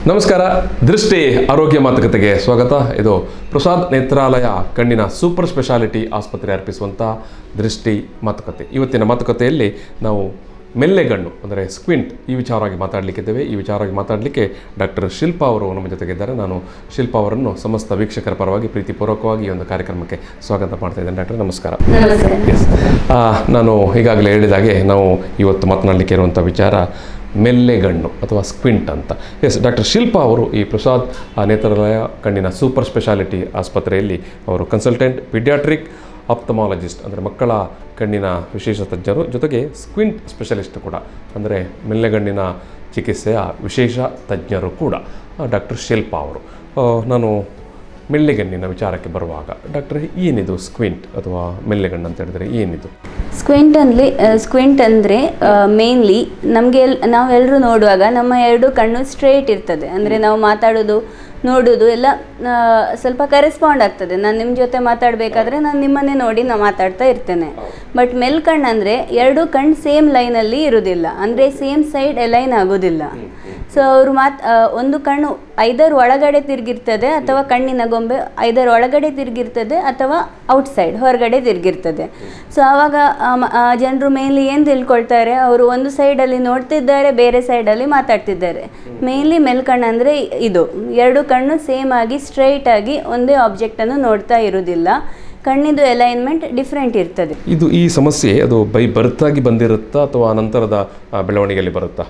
ನಮಸ್ಕಾರ. ದೃಷ್ಟಿ ಆರೋಗ್ಯ ಮಾತುಕತೆಗೆ ಸ್ವಾಗತ. ಇದು ಪ್ರಸಾದ್ ನೇತ್ರಾಲಯ ಕಣ್ಣಿನ ಸೂಪರ್ ಸ್ಪೆಷಾಲಿಟಿ ಆಸ್ಪತ್ರೆ ಅರ್ಪಿಸುವಂಥ ದೃಷ್ಟಿ ಮಾತುಕತೆ. ಇವತ್ತಿನ ಮಾತುಕತೆಯಲ್ಲಿ ನಾವು ಮೆಲ್ಲೆಗಣ್ಣು ಅಂದರೆ ಸ್ಕ್ವಿಂಟ್ ಈ ವಿಚಾರವಾಗಿ ಮಾತಾಡಲಿಕ್ಕಿದ್ದೇವೆ. ಈ ವಿಚಾರವಾಗಿ ಮಾತಾಡಲಿಕ್ಕೆ ಡಾಕ್ಟರ್ ಶಿಲ್ಪಾ ಅವರು ನಮ್ಮ ಜೊತೆಗಿದ್ದಾರೆ. ನಾನು ಶಿಲ್ಪಾ ಅವರನ್ನು ಸಮಸ್ತ ವೀಕ್ಷಕರ ಪರವಾಗಿ ಪ್ರೀತಿಪೂರ್ವಕವಾಗಿ ಈ ಒಂದು ಕಾರ್ಯಕ್ರಮಕ್ಕೆ ಸ್ವಾಗತ ಮಾಡ್ತಾ ಇದ್ದೇನೆ. ಡಾಕ್ಟರ್ ನಮಸ್ಕಾರ. ಎಸ್, ನಾನು ಈಗಾಗಲೇ ಹೇಳಿದಾಗೆ ನಾವು ಇವತ್ತು ಮಾತನಾಡಲಿಕ್ಕೆ ಇರುವಂಥ ವಿಚಾರ ಮೆಲ್ಲೆಗಣ್ಣು ಅಥವಾ ಸ್ಕ್ವಿಂಟ್ ಅಂತ. ಎಸ್, ಡಾಕ್ಟರ್ ಶಿಲ್ಪಾ ಅವರು ಈ ಪ್ರಸಾದ್ ನೇತ್ರಾಲಯ ಕಣ್ಣಿನ ಸೂಪರ್ ಸ್ಪೆಷಾಲಿಟಿ ಆಸ್ಪತ್ರೆಯಲ್ಲಿ ಅವರು ಕನ್ಸಲ್ಟೆಂಟ್ ಪೀಡಿಯಾಟ್ರಿಕ್ ಆಪ್ತಮಾಲಜಿಸ್ಟ್ ಅಂದರೆ ಮಕ್ಕಳ ಕಣ್ಣಿನ ವಿಶೇಷ ತಜ್ಞರು, ಜೊತೆಗೆ ಸ್ಕ್ವಿಂಟ್ ಸ್ಪೆಷಲಿಸ್ಟ್ ಕೂಡ ಅಂದರೆ ಮೆಲ್ಲೆಗಣ್ಣಿನ ಚಿಕಿತ್ಸೆಯ ವಿಶೇಷ ತಜ್ಞರು ಕೂಡ ಡಾಕ್ಟರ್ ಶಿಲ್ಪಾ ಅವರು. ನಾನು ಮೆಲ್ಲೆಗಣ್ಣಿನ ವಿಚಾರಕ್ಕೆ ಬರುವಾಗ ಡಾಕ್ಟರ್, ಏನಿದು ಸ್ಕ್ವಿಂಟ್ ಅಥವಾ ಮೆಲ್ಲೆಗಣ್ಣು ಅಂತ ಹೇಳಿದ್ರೆ ಏನಿದು? ಸ್ಕ್ವಿಂಟ್ ಅಂದರೆ ಮೇನ್ಲಿ ನಮಗೆ ನಾವೆಲ್ಲರೂ ನೋಡುವಾಗ ನಮ್ಮ ಎರಡು ಕಣ್ಣು ಸ್ಟ್ರೇಟ್ ಇರ್ತದೆ. ಅಂದರೆ ನಾವು ಮಾತಾಡೋದು ನೋಡೋದು ಎಲ್ಲ ಸ್ವಲ್ಪ ಕರೆಸ್ಪಾಂಡ್ ಆಗ್ತದೆ. ನಾನು ನಿಮ್ಮ ಜೊತೆ ಮಾತಾಡಬೇಕಾದ್ರೆ ನಾನು ನಿಮ್ಮನ್ನೇ ನೋಡಿ ನಾನು ಮಾತಾಡ್ತಾ ಇರ್ತೇನೆ. ಬಟ್ ಮೆಲ್ಕಣ್ಣು ಅಂದರೆ ಎರಡು ಕಣ್ಣು ಸೇಮ್ ಲೈನಲ್ಲಿ ಇರೋದಿಲ್ಲ, ಅಂದರೆ ಸೇಮ್ ಸೈಡ್ ಅಲೈನ್ ಆಗೋದಿಲ್ಲ. ಸೊ ಅವರು ಒಂದು ಕಣ್ಣು ಐದರ್ ಒಳಗಡೆ ತಿರುಗಿರ್ತದೆ ಅಥವಾ ಕಣ್ಣಿನ ಗೊಂಬೆ ಐದರ್ ಒಳಗಡೆ ತಿರುಗಿರ್ತದೆ ಅಥವಾ ಔಟ್ಸೈಡ್ ಹೊರಗಡೆ ತಿರುಗಿರ್ತದೆ. ಸೊ ಆವಾಗ ಜನರು ಮೇನ್ಲಿ ಏನು ತಿಳ್ಕೊಳ್ತಾರೆ, ಅವರು ಒಂದು ಸೈಡಲ್ಲಿ ನೋಡ್ತಿದ್ದಾರೆ, ಬೇರೆ ಸೈಡಲ್ಲಿ ಮಾತಾಡ್ತಿದ್ದಾರೆ. ಮೇನ್ಲಿ ಮೆಲ್ಕಣ್ಣು ಅಂದರೆ ಇದು ಎರಡು ಕಣ್ಣು ಸೇಮ್ ಆಗಿ ಸ್ಟ್ರೈಟ್ ಆಗಿ ಒಂದೇ ಆಬ್ಜೆಕ್ಟನ್ನು ನೋಡ್ತಾ ಇರೋದಿಲ್ಲ. ಕಣ್ಣಿದು ಅಲೈನ್ಮೆಂಟ್ ಡಿಫ್ರೆಂಟ್ ಇರ್ತದೆ. ಇದು ಈ ಸಮಸ್ಯೆ ಅದು ಬೈ ಬರ್ತ್ ಆಗಿ ಬಂದಿರುತ್ತಾ ಅಥವಾ ನಂತರದ ಬೆಳವಣಿಗೆಯಲ್ಲಿ ಬರುತ್ತಾ?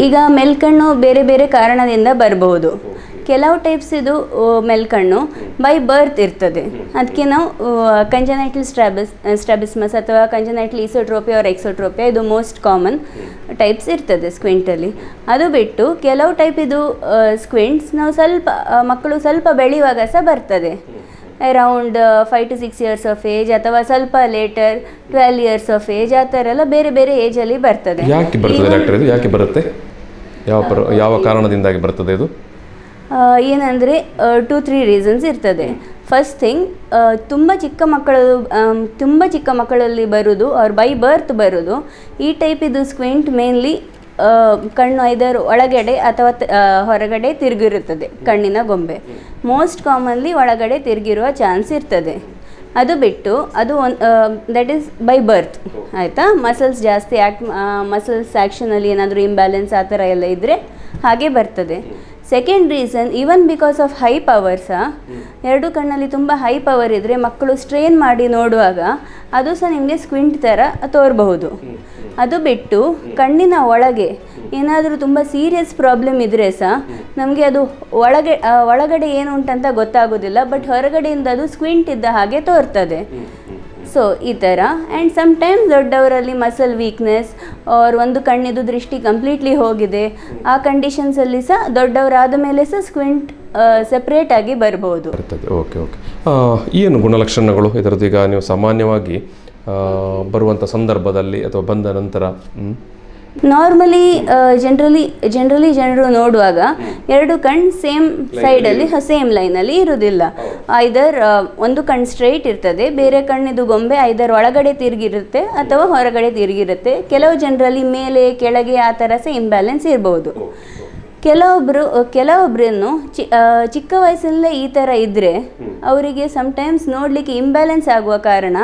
ಈಗ ಮೆಲ್ಕಣ್ಣು ಬೇರೆ ಬೇರೆ ಕಾರಣದಿಂದ ಬರಬಹುದು. ಕೆಲವು ಟೈಪ್ಸ್ ಇದು ಮೆಲ್ಕಣ್ಣು ಬೈ ಬರ್ತ್ ಇರ್ತದೆ. ಅದಕ್ಕೆ ನಾವು ಕಂಜನೈಟಲ್ ಸ್ಟ್ರಾಬಿಸ್ಮಸ್ ಅಥವಾ ಕಂಜನೈಟಲ್ ಈಸೋಟ್ರೋಪಿಯಾ ಆರ್ ಎಕ್ಸೋಟ್ರೋಪಿಯಾ ಇದು ಮೋಸ್ಟ್ ಕಾಮನ್ ಟೈಪ್ಸ್ ಇರ್ತದೆ ಸ್ಕ್ವಿಂಟಲ್ಲಿ. ಅದು ಬಿಟ್ಟು ಕೆಲವು ಟೈಪ್ ಇದು ಸ್ಕ್ವಿಂಟ್ಸ್ ನಾವು ಮಕ್ಕಳು ಸ್ವಲ್ಪ ಬೆಳೆಯುವಾಗ ಸಹ ಬರ್ತದೆ. Around 5 to 6 years of age ಅಥವಾ ಸ್ವಲ್ಪ ಲೇಟರ್ 12 years ಆಫ್ ಏಜ್, ಆ ಥರ ಎಲ್ಲ ಬೇರೆ ಬೇರೆ ಏಜಲ್ಲಿ ಬರ್ತದೆ. ಯಾಕೆ ಬರ್ತದೆ ಡಾಕ್ಟರ್ ಇದು? ಯಾಕೆ ಬರುತ್ತೆ? ಯಾವ ಕಾರಣದಿಂದಾಗಿ ಬರ್ತದೆ ಇದು? ಏನಂದರೆ 2-3 ರೀಸನ್ಸ್ ಇರ್ತದೆ. ಫಸ್ಟ್ ಥಿಂಗ್, ತುಂಬ ಚಿಕ್ಕ ಮಕ್ಕಳಲ್ಲಿ ಬರೋದು ಅವ್ರು ಬೈ ಬರ್ತ್ ಬರೋದು. ಈ ಟೈಪ್ ಇದು ಸ್ಕ್ವಿಂಟ್ ಮೇನ್ಲಿ ಕಣ್ಣು ಐದರ್ ಒಳಗಡೆ ಅಥವಾ ಹೊರಗಡೆ ತಿರುಗಿರುತ್ತದೆ. ಕಣ್ಣಿನ ಗೊಂಬೆ ಮೋಸ್ಟ್ ಕಾಮನ್ಲಿ ಒಳಗಡೆ ತಿರುಗಿರುವ ಚಾನ್ಸ್ ಇರ್ತದೆ. ಅದು ಬಿಟ್ಟು ಅದು ದಟ್ ಈಸ್ ಬೈ ಬರ್ತ್, ಆಯಿತಾ. ಮಸಲ್ಸ್ ಜಾಸ್ತಿ ಮಸಲ್ಸ್ ಆ್ಯಕ್ಷನಲ್ಲಿ ಏನಾದರೂ ಇಂಬ್ಯಾಲೆನ್ಸ್ ಆ ಥರ ಎಲ್ಲ ಇದ್ದರೆ ಹಾಗೆ ಬರ್ತದೆ. Second reason, even because of high power ಸಹ, ಎರಡು ಕಣ್ಣಲ್ಲಿ ತುಂಬ ಹೈ ಪವರ್ ಇದ್ದರೆ ಮಕ್ಕಳು ಸ್ಟ್ರೇನ್ ಮಾಡಿ ನೋಡುವಾಗ ಅದು ಸಹ ನಿಮಗೆ ಸ್ಕ್ವಿಂಟ್ ಥರ ತೋರಬಹುದು. ಅದು ಬಿಟ್ಟು ಕಣ್ಣಿನ ಒಳಗೆ ಏನಾದರೂ ತುಂಬ ಸೀರಿಯಸ್ ಪ್ರಾಬ್ಲಮ್ ಇದ್ದರೆ ಸಹ ನಮಗೆ ಅದು ಒಳಗಡೆ ಏನು ಉಂಟಂತ ಗೊತ್ತಾಗೋದಿಲ್ಲ, ಬಟ್ ಹೊರಗಡೆಯಿಂದ ಅದು ಸ್ಕ್ವಿಂಟ್ ಇದ್ದ ಹಾಗೆ ತೋರ್ತದೆ. ಸೊ ಈ ಥರ. ಆ್ಯಂಡ್ ಸಮ್ಟೈಮ್ಸ್ ದೊಡ್ಡವರಲ್ಲಿ ಮಸಲ್ ವೀಕ್ನೆಸ್ ಆರ್ ಒಂದು ಕಣ್ಣಿದು ದೃಷ್ಟಿ ಕಂಪ್ಲೀಟ್ಲಿ ಹೋಗಿದೆ, ಆ ಕಂಡೀಷನ್ಸಲ್ಲಿ ಸಹ ದೊಡ್ಡವರಾದ ಮೇಲೆ ಸಹ ಸ್ಕ್ವಿಂಟ್ ಸೆಪ್ರೇಟ್ ಆಗಿ ಬರ್ಬೋದು. Okay okay. ಏನು ಗುಣಲಕ್ಷಣಗಳು ಇದರದ್ದು? ಈಗ ನೀವು ಸಾಮಾನ್ಯವಾಗಿ ಬರುವಂಥ ಸಂದರ್ಭದಲ್ಲಿ ಅಥವಾ ಬಂದ ನಂತರ ನಾರ್ಮಲಿ ಜನರಲಿ ಜನರು ನೋಡುವಾಗ ಎರಡು ಕಣ್ಣು ಸೇಮ್ ಸೈಡಲ್ಲಿ ಸೇಮ್ ಲೈನಲ್ಲಿ ಇರೋದಿಲ್ಲ. ಐದರ್ ಒಂದು ಕಣ್ಣು ಸ್ಟ್ರೈಟ್ ಇರ್ತದೆ, ಬೇರೆ ಕಣ್ಣಿದು ಗೊಂಬೆ ಐದರ್ ಒಳಗಡೆ ತಿರುಗಿರುತ್ತೆ ಅಥವಾ ಹೊರಗಡೆ ತಿರುಗಿರುತ್ತೆ. ಕೆಲವು ಜನರಲ್ಲಿ ಮೇಲೆ ಕೆಳಗೆ ಆ ಥರ ಸಹ ಇಂಬ್ಯಾಲೆನ್ಸ್ ಇರ್ಬೋದು. ಕೆಲವೊಬ್ಬರನ್ನು ಚಿಕ್ಕ ವಯಸ್ಸಲ್ಲೇ ಈ ಥರ ಇದ್ದರೆ ಅವರಿಗೆ ಸಮ್ಟೈಮ್ಸ್ ನೋಡಲಿಕ್ಕೆ ಇಂಬ್ಯಾಲೆನ್ಸ್ ಆಗುವ ಕಾರಣ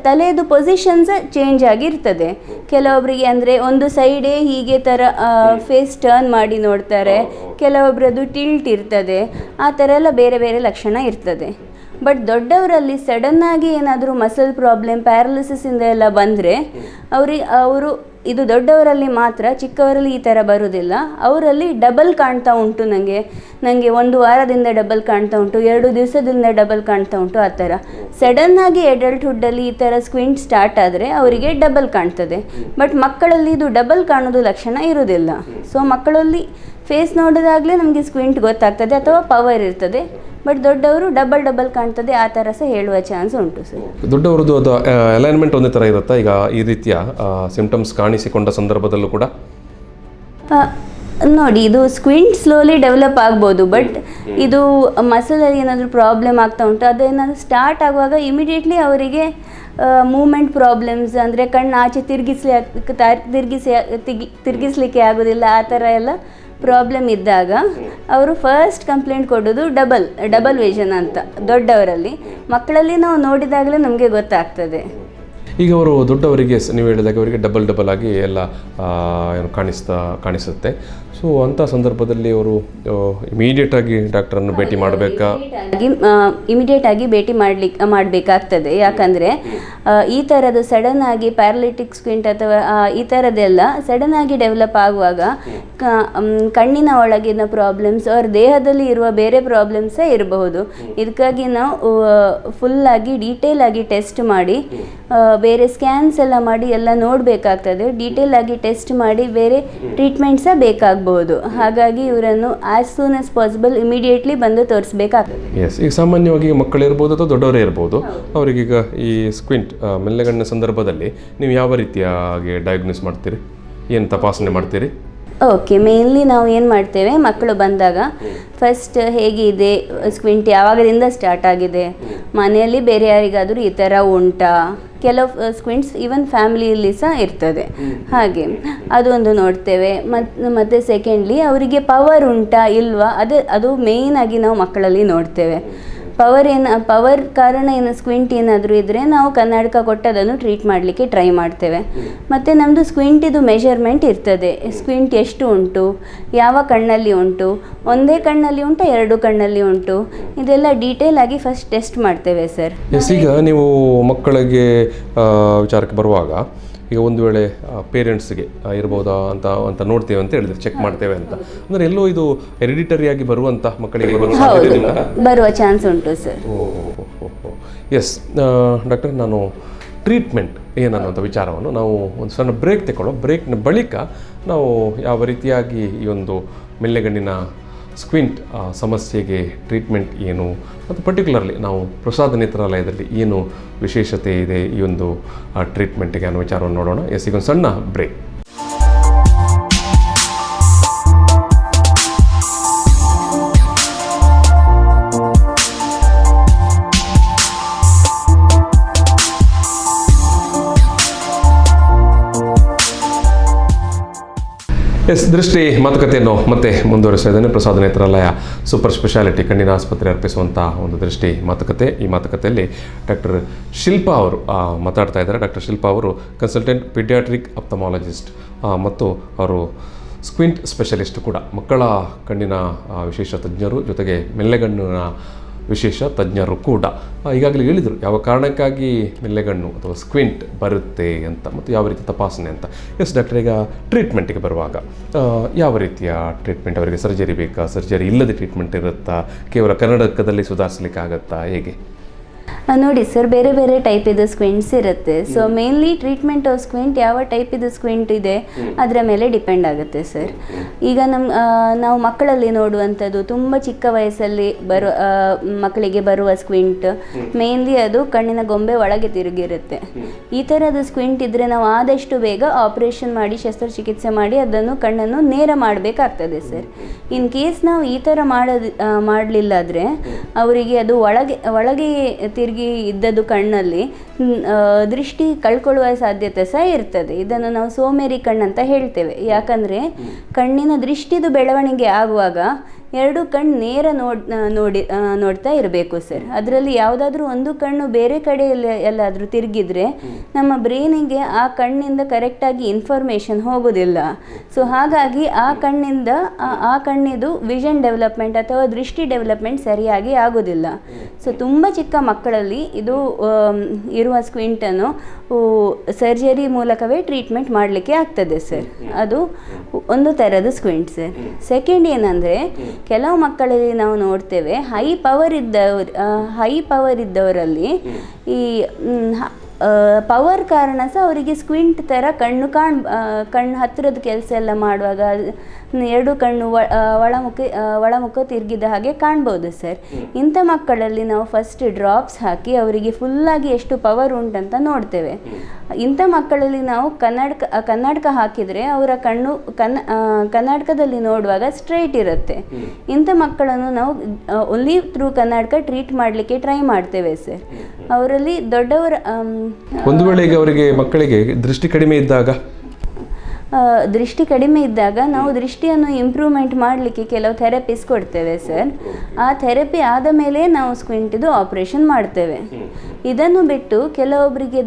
ತಲೆಯದು ಪೊಸಿಷನ್ಸ್ ಚೇಂಜ್ ಆಗಿರ್ತದೆ. ಕೆಲವೊಬ್ಬರಿಗೆ ಅಂದರೆ ಒಂದು ಸೈಡೇ ಹೀಗೆ ಥರ ಫೇಸ್ ಟರ್ನ್ ಮಾಡಿ ನೋಡ್ತಾರೆ, ಕೆಲವೊಬ್ಬರದು ಟಿಲ್ಟ್ ಇರ್ತದೆ, ಆ ಥರ ಎಲ್ಲ ಬೇರೆ ಬೇರೆ ಲಕ್ಷಣ ಇರ್ತದೆ. ಬಟ್ ದೊಡ್ಡವರಲ್ಲಿ ಸಡನ್ನಾಗಿ ಏನಾದರೂ ಮಸಲ್ ಪ್ರಾಬ್ಲಮ್ ಪ್ಯಾರಲಿಸಿಸಿಂದ ಎಲ್ಲ ಬಂದರೆ ಅವರು ಇದು ದೊಡ್ಡವರಲ್ಲಿ ಮಾತ್ರ, ಚಿಕ್ಕವರಲ್ಲಿ ಈ ಥರ ಬರೋದಿಲ್ಲ. ಅವರಲ್ಲಿ ಡಬಲ್ ಕಾಣ್ತಾ ಉಂಟು, ನನಗೆ 1 ವಾರದಿಂದ ಡಬಲ್ ಕಾಣ್ತಾ ಉಂಟು, 2 ದಿವಸದಿಂದ ಡಬಲ್ ಕಾಣ್ತಾ ಉಂಟು, ಆ ಥರ. ಸಡನ್ನಾಗಿ ಅಡಲ್ಟ್ಹುಡ್ಡಲ್ಲಿ ಈ ಥರ ಸ್ಕ್ವಿಂಟ್ ಸ್ಟಾರ್ಟ್ ಆದರೆ ಅವರಿಗೆ ಡಬಲ್ ಕಾಣ್ತದೆ. ಬಟ್ ಮಕ್ಕಳಲ್ಲಿ ಇದು ಡಬಲ್ ಕಾಣೋದು ಲಕ್ಷಣ ಇರೋದಿಲ್ಲ. ಸೊ ಮಕ್ಕಳಲ್ಲಿ ಫೇಸ್ ನೋಡೋದಾಗಲೇ ನಮಗೆ ಸ್ಕ್ವಿಂಟ್ ಗೊತ್ತಾಗ್ತದೆ ಅಥವಾ ಪವರ್ ಇರ್ತದೆ. ಬಟ್ ದೊಡ್ಡವರು ಡಬಲ್ ಕಾಣ್ತದೆ, ಆ ಥರ ಸಹ ಹೇಳುವ ಚಾನ್ಸ್ ಉಂಟು ಸರ್. ದೊಡ್ಡವರದ್ದು ಅದು ಅಲೈನ್ಮೆಂಟ್ ಒಂದೇ ಥರ ಇರುತ್ತಾ? ಈಗ ಈ ರೀತಿಯ ಸಿಂಪ್ಟಮ್ಸ್ ಕಾಣಿಸಿಕೊಂಡ ಸಂದರ್ಭದಲ್ಲೂ ಕೂಡ ನೋಡಿ, ಇದು ಸ್ಕ್ವಿಂಟ್ ಸ್ಲೋಲಿ ಡೆವಲಪ್ ಆಗ್ಬೋದು. ಬಟ್ ಇದು ಮಸಲಲ್ಲಿ ಏನಾದರೂ ಪ್ರಾಬ್ಲಮ್ ಆಗ್ತಾ ಉಂಟು, ಅದೇನಾದರೂ ಸ್ಟಾರ್ಟ್ ಆಗುವಾಗ ಇಮಿಡಿಯೇಟ್ಲಿ ಅವರಿಗೆ ಮೂಮೆಂಟ್ ಪ್ರಾಬ್ಲಮ್ಸ್, ಅಂದರೆ ಕಣ್ಣು ಆಚೆ ತಿರುಗಿಸ್ಲಿಕ್ಕೆ ಆಗೋದಿಲ್ಲ, ಆ ಥರ ಎಲ್ಲ ಪ್ರಾಬ್ಲಮ್ ಇದ್ದಾಗ ಅವರು ಫಸ್ಟ್ ಕಂಪ್ಲೇಂಟ್ ಕೊಡೋದು ಡಬಲ್ ವಿಷನ್ ಅಂತ ದೊಡ್ಡವರಲ್ಲಿ. ಮಕ್ಕಳಲ್ಲಿ ನಾವು ನೋಡಿದಾಗಲೇ ನಮಗೆ ಗೊತ್ತಾಗ್ತದೆ. ಈಗ ಅವರು ದೊಡ್ಡವರಿಗೆ ನೀವು ಹೇಳಿದಾಗ ಅವರಿಗೆ ಡಬಲ್ ಆಗಿ ಎಲ್ಲ ಏನು ಕಾಣಿಸುತ್ತೆ. ಸೊ ಅಂಥ ಸಂದರ್ಭದಲ್ಲಿ ಅವರು ಇಮಿಡಿಯೇಟಾಗಿ ಡಾಕ್ಟರನ್ನು ಭೇಟಿ ಮಾಡಬೇಕಾ? ಇಮಿಡಿಯೇಟಾಗಿ ಭೇಟಿ ಮಾಡಬೇಕಾಗ್ತದೆ. ಯಾಕಂದರೆ ಈ ಥರದ್ದು ಸಡನ್ ಆಗಿ ಪ್ಯಾರಲಿಟಿಕ್ ಸ್ಕ್ವಿಂಟ್ ಅಥವಾ ಈ ಥರದ್ದೆಲ್ಲ ಸಡನ್ ಆಗಿ ಡೆವಲಪ್ ಆಗುವಾಗ ಕಣ್ಣಿನ ಒಳಗಿನ ಪ್ರಾಬ್ಲಮ್ಸ್ ಅವ್ರ ದೇಹದಲ್ಲಿ ಇರುವ ಬೇರೆ ಪ್ರಾಬ್ಲಮ್ಸೇ ಇರಬಹುದು. ಇದಕ್ಕಾಗಿ ನಾವು ಫುಲ್ಲಾಗಿ ಡೀಟೇಲ್ ಆಗಿ ಟೆಸ್ಟ್ ಮಾಡಿ ಬೇರೆ ಸ್ಕ್ಯಾನ್ಸ್ ಎಲ್ಲ ಮಾಡಿ ಎಲ್ಲ ನೋಡಬೇಕಾಗ್ತದೆ. ಡೀಟೇಲ್ ಆಗಿ ಟೆಸ್ಟ್ ಮಾಡಿ ಬೇರೆ ಟ್ರೀಟ್ಮೆಂಟ್ಸ ಬೇಕಾಗ್ಬೋದು. ಹಾಗಾಗಿ ಇವರನ್ನು as soon as possible immediately ಬಂದು ತೋರಿಸ್ಬೇಕಾಗ್ತದೆ. ಎಸ್, ಈಗ ಸಾಮಾನ್ಯವಾಗಿ ಮಕ್ಕಳಿರ್ಬೋದು ಅಥವಾ ದೊಡ್ಡವರೇ ಇರ್ಬೋದು, ಅವರಿಗೀಗ ಈ ಸ್ಕ್ವಿಂಟ್ ಮೆಲ್ಲೆಗಣ್ಣಿನ ಸಂದರ್ಭದಲ್ಲಿ ನೀವು ಯಾವ ರೀತಿಯಾಗಿ ಡಯಾಗ್ನೋಸ್ ಮಾಡ್ತೀರಿ, ಏನು ತಪಾಸಣೆ ಮಾಡ್ತೀರಿ? ಓಕೆ, ಮೇನ್ಲಿ ನಾವು ಏನು ಮಾಡ್ತೇವೆ, ಮಕ್ಕಳು ಬಂದಾಗ ಫಸ್ಟ್ ಹೇಗಿದೆ, ಸ್ಕ್ವಿಂಟ್ ಯಾವಾಗದಿಂದ ಸ್ಟಾರ್ಟ್ ಆಗಿದೆ, ಮನೆಯಲ್ಲಿ ಬೇರೆ ಯಾರಿಗಾದರೂ ಈ ಥರ ಉಂಟಾ, ಕೆಲವು ಸ್ಕ್ವಿಂಟ್ಸ್ ಈವನ್ ಫ್ಯಾಮಿಲಿಯಲ್ಲಿ ಸಹ ಇರ್ತದೆ. ಹಾಗೆ ಅದೊಂದು ನೋಡ್ತೇವೆ. ಮತ್ತು ಸೆಕೆಂಡ್ಲಿ ಅವರಿಗೆ ಪವರ್ ಉಂಟಾ ಇಲ್ವಾ, ಅದು ಮೇಯ್ನಾಗಿ ನಾವು ಮಕ್ಕಳಲ್ಲಿ ನೋಡ್ತೇವೆ. ಪವರ್ ಕಾರಣ ಏನು ಸ್ಕ್ವಿಂಟ್ ಏನಾದರೂ ಇದ್ದರೆ ನಾವು ಕನ್ನಡಕ ಕೊಟ್ಟು ಅದನ್ನು ಟ್ರೀಟ್ ಮಾಡಲಿಕ್ಕೆ ಟ್ರೈ ಮಾಡ್ತೇವೆ. ಮತ್ತು ನಮ್ಮದು ಸ್ಕ್ವಿಂಟಿದು ಮೆಷರ್ಮೆಂಟ್ ಇರ್ತದೆ. ಸ್ಕ್ವಿಂಟ್ ಎಷ್ಟು ಉಂಟು, ಯಾವ ಕಣ್ಣಲ್ಲಿ ಉಂಟು, ಒಂದೇ ಕಣ್ಣಲ್ಲಿ ಉಂಟು, ಎರಡು ಕಣ್ಣಲ್ಲಿ ಉಂಟು, ಇದೆಲ್ಲ ಡೀಟೇಲ್ ಆಗಿ ಫಸ್ಟ್ ಟೆಸ್ಟ್ ಮಾಡ್ತೇವೆ ಸರ್. ಎಸ್, ಈಗ ನೀವು ಮಕ್ಕಳಿಗೆ ವಿಚಾರಕ್ಕೆ ಬರುವಾಗ ಈಗ ಒಂದು ವೇಳೆ ಪೇರೆಂಟ್ಸ್ಗೆ ಇರ್ಬೋದಾ ಅಂತ ನೋಡ್ತೇವೆ ಅಂತ ಹೇಳಿದ್ರೆ, ಚೆಕ್ ಮಾಡ್ತೇವೆ ಅಂತ ಅಂದರೆ ಎಲ್ಲೋ ಇದು ಹೆರಿಡಿಟರಿಯಾಗಿ ಬರುವಂಥ ಮಕ್ಕಳಿಗೆ ಬರುವ ಚಾನ್ಸ್ ಉಂಟು ಸರ್. ಎಸ್ ಡಾಕ್ಟರ್, ನಾನು ಟ್ರೀಟ್ಮೆಂಟ್ ಏನನ್ನುವಂಥ ವಿಚಾರವನ್ನು ನಾವು ಒಂದು ಸಣ್ಣ ಬ್ರೇಕ್ ತಗೊಳ್ಳೋ. ಬ್ರೇಕ್ನ ಬಳಿಕ ನಾವು ಯಾವ ರೀತಿಯಾಗಿ ಈ ಒಂದು ಮೆಲ್ಲೆಗಣ್ಣಿನ ಸ್ಕ್ವಿಂಟ್ ಸಮಸ್ಯೆಗೆ ಟ್ರೀಟ್ಮೆಂಟ್ ಏನು ಮತ್ತು ಪರ್ಟಿಕ್ಯುಲರ್ಲಿ ನಾವು ಪ್ರಸಾದ್ ನೇತ್ರಾಲಯದಲ್ಲಿ ಏನು ವಿಶೇಷತೆ ಇದೆ ಈ ಒಂದು ಟ್ರೀಟ್ಮೆಂಟಿಗೆ ಅನ್ನೋ ವಿಚಾರವನ್ನು ನೋಡೋಣ. ಎಸ್, ಈಗ ಒಂದು ಸಣ್ಣ ಬ್ರೇಕ್. ಎಸ್, ದೃಷ್ಟಿ ಮಾತುಕತೆಯನ್ನು ಮತ್ತೆ ಮುಂದುವರಿಸ್ತಾ ಇದ್ದೇನೆ. ಪ್ರಸಾದ್ ನೇತ್ರಾಲಯ ಸೂಪರ್ ಸ್ಪೆಷಾಲಿಟಿ ಕಣ್ಣಿನ ಆಸ್ಪತ್ರೆ ಅರ್ಪಿಸುವಂಥ ಒಂದು ದೃಷ್ಟಿ ಮಾತುಕತೆ. ಈ ಮಾತುಕತೆಯಲ್ಲಿ ಡಾಕ್ಟರ್ ಶಿಲ್ಪಾ ಅವರು ಮಾತಾಡ್ತಾ ಇದ್ದಾರೆ. ಡಾಕ್ಟರ್ ಶಿಲ್ಪಾ ಅವರು ಕನ್ಸಲ್ಟೆಂಟ್ ಪೀಡಿಯಾಟ್ರಿಕ್ ಆಪ್ಥಮಾಲಜಿಸ್ಟ್ ಮತ್ತು ಅವರು ಸ್ಕ್ವಿಂಟ್ ಸ್ಪೆಷಲಿಸ್ಟ್ ಕೂಡ. ಮಕ್ಕಳ ಕಣ್ಣಿನ ವಿಶೇಷ ತಜ್ಞರು, ಜೊತೆಗೆ ಮೆಲ್ಲೆಗಣ್ಣಿನ ವಿಶೇಷ ತಜ್ಞರು ಕೂಡ. ಈಗಾಗಲೇ ಹೇಳಿದರು ಯಾವ ಕಾರಣಕ್ಕಾಗಿ ಮೆಲ್ಲೆಗಣ್ಣು ಅಥವಾ ಸ್ಕ್ವಿಂಟ್ ಬರುತ್ತೆ ಅಂತ ಮತ್ತು ಯಾವ ರೀತಿ ತಪಾಸಣೆ ಅಂತ. ಎಸ್ ಡಾಕ್ಟರ್, ಈಗ ಟ್ರೀಟ್ಮೆಂಟಿಗೆ ಬರುವಾಗ ಯಾವ ರೀತಿಯ ಟ್ರೀಟ್ಮೆಂಟ್ ಅವರಿಗೆ? ಸರ್ಜರಿ ಬೇಕಾ, ಸರ್ಜರಿ ಇಲ್ಲದೆ ಟ್ರೀಟ್ಮೆಂಟ್ ಇರುತ್ತಾ, ಕೇವಲ ಕನ್ನಡಕದಲ್ಲಿ ಸುಧಾರಿಸಲಿಕ್ಕೆ ಆಗುತ್ತಾ, ಹೇಗೆ? ನೋಡಿ ಸರ್, ಬೇರೆ ಬೇರೆ ಟೈಪ್ ಇದು ಸ್ಕ್ವಿಂಟ್ಸ್ ಇರುತ್ತೆ. So mainly treatment of squint ಯಾವ ಟೈಪ್ ಇದು ಸ್ಕ್ವಿಂಟ್ ಇದೆ ಅದರ ಮೇಲೆ ಡಿಪೆಂಡ್ ಆಗುತ್ತೆ ಸರ್. ಈಗ ನಾವು ಮಕ್ಕಳಲ್ಲಿ ನೋಡುವಂಥದ್ದು ತುಂಬ ಚಿಕ್ಕ ವಯಸ್ಸಲ್ಲಿ ಮಕ್ಕಳಿಗೆ ಬರುವ ಸ್ಕ್ವಿಂಟ್, ಮೇನ್ಲಿ ಅದು ಕಣ್ಣಿನ ಗೊಂಬೆ ಒಳಗೆ ತಿರುಗಿರುತ್ತೆ. ಈ ಥರದ ಸ್ಕ್ವಿಂಟ್ ಇದ್ದರೆ ನಾವು ಆದಷ್ಟು ಬೇಗ ಆಪರೇಷನ್ ಮಾಡಿ ಶಸ್ತ್ರಚಿಕಿತ್ಸೆ ಮಾಡಿ ಅದನ್ನು ಕಣ್ಣನ್ನು ನೇರ ಮಾಡಬೇಕಾಗ್ತದೆ ಸರ್. ಇನ್ ಕೇಸ್ ನಾವು ಈ ಥರ ಮಾಡಲಿಲ್ಲ ಆದರೆ ಅವರಿಗೆ ಅದು ಒಳಗೆ ತಿರುಗಿ ಇದ್ದದ್ದು ಕಣ್ಣಲ್ಲಿ ದೃಷ್ಟಿ ಕಳ್ಕೊಳ್ಳುವ ಸಾಧ್ಯತೆ ಸಹ ಇರ್ತದೆ. ಇದನ್ನು ನಾವು ಸೋಮೇರಿ ಕಣ್ಣಂತ ಹೇಳ್ತೇವೆ. ಯಾಕಂದರೆ ಕಣ್ಣಿನ ದೃಷ್ಟಿದು ಬೆಳವಣಿಗೆ ಆಗುವಾಗ ಎರಡು ಕಣ್ಣು ನೇರ ನೋಡ್ತಾ ಇರಬೇಕು ಸರ್. ಅದರಲ್ಲಿ ಯಾವುದಾದ್ರೂ ಒಂದು ಕಣ್ಣು ಬೇರೆ ಕಡೆಯಲ್ಲಿ ಎಲ್ಲಾದರೂ ತಿರುಗಿದ್ರೆ ನಮ್ಮ ಬ್ರೈನಿಗೆ ಆ ಕಣ್ಣಿಂದ ಕರೆಕ್ಟಾಗಿ ಇನ್ಫಾರ್ಮೇಷನ್ ಹೋಗೋದಿಲ್ಲ. ಸೊ ಹಾಗಾಗಿ ಆ ಕಣ್ಣಿದು ವಿಷನ್ ಡೆವಲಪ್ಮೆಂಟ್ ಅಥವಾ ದೃಷ್ಟಿ ಡೆವಲಪ್ಮೆಂಟ್ ಸರಿಯಾಗಿ ಆಗೋದಿಲ್ಲ. ಸೊ ತುಂಬ ಚಿಕ್ಕ ಮಕ್ಕಳಲ್ಲಿ ಇದು ಇರುವ ಸ್ಕ್ವಿಂಟನ್ನು ಸರ್ಜರಿ ಮೂಲಕವೇ ಟ್ರೀಟ್ಮೆಂಟ್ ಮಾಡಲಿಕ್ಕೆ ಆಗ್ತದೆ ಸರ್. ಅದು ಒಂದು ಥರದ ಸ್ಕ್ವಿಂಟ್ ಸರ್. ಸೆಕೆಂಡ್ ಏನಂದರೆ, ಕೆಲವು ಮಕ್ಕಳಲ್ಲಿ ನಾವು ನೋಡ್ತೇವೆ ಹೈ ಪವರ್ ಇದ್ದವರಲ್ಲಿ ಈ ಪವರ್ ಕಾರಣ ಸಹ ಅವರಿಗೆ ಸ್ಕ್ವಿಂಟ್ ಥರ ಕಣ್ಣು ಹತ್ತಿರದ ಕೆಲಸ ಎಲ್ಲ ಮಾಡುವಾಗ ಎರಡು ಕಣ್ಣು ಒಳಮುಖ ತಿರುಗಿದ ಹಾಗೆ ಕಾಣ್ಬೋದು ಸರ್. ಇಂಥ ಮಕ್ಕಳಲ್ಲಿ ನಾವು ಫಸ್ಟ್ ಡ್ರಾಪ್ಸ್ ಹಾಕಿ ಅವರಿಗೆ ಫುಲ್ಲಾಗಿ ಎಷ್ಟು ಪವರ್ ಉಂಟಂತ ನೋಡ್ತೇವೆ. ಇಂಥ ಮಕ್ಕಳಲ್ಲಿ ನಾವು ಕನ್ನಡಕ ಹಾಕಿದರೆ ಅವರ ಕಣ್ಣು ಕನ್ನಡಕದಲ್ಲಿ ನೋಡುವಾಗ ಸ್ಟ್ರೈಟ್ ಇರುತ್ತೆ. ಇಂಥ ಮಕ್ಕಳನ್ನು ನಾವು ಓನ್ಲಿ ಥ್ರೂ ಕನ್ನಡಕ ಟ್ರೀಟ್ ಮಾಡಲಿಕ್ಕೆ ಟ್ರೈ ಮಾಡ್ತೇವೆ ಸರ್. ಅವರಲ್ಲಿ ದೊಡ್ಡವರ ಒಂದು ವೇಳೆ ಈಗ ಅವರಿಗೆ ಮಕ್ಕಳಿಗೆ ದೃಷ್ಟಿ ಕಡಿಮೆ ಇದ್ದಾಗ ದೃಷ್ಟಿ ಕಡಿಮೆ ಇದ್ದಾಗ ನಾವು ದೃಷ್ಟಿಯನ್ನು ಇಂಪ್ರೂವ್ಮೆಂಟ್ ಮಾಡಲಿಕ್ಕೆ ಕೆಲವು ಥೆರಪೀಸ್ ಕೊಡ್ತೇವೆ ಸರ್. ಆ ಥೆರಪಿ ಆದ ಮೇಲೆ ನಾವು ಸ್ಕ್ವಿಂಟಿದು ಆಪ್ರೇಷನ್ ಮಾಡ್ತೇವೆ. ಇದನ್ನು ಬಿಟ್ಟು ಕೆಲವೊಬ್ಬರಿಗೆ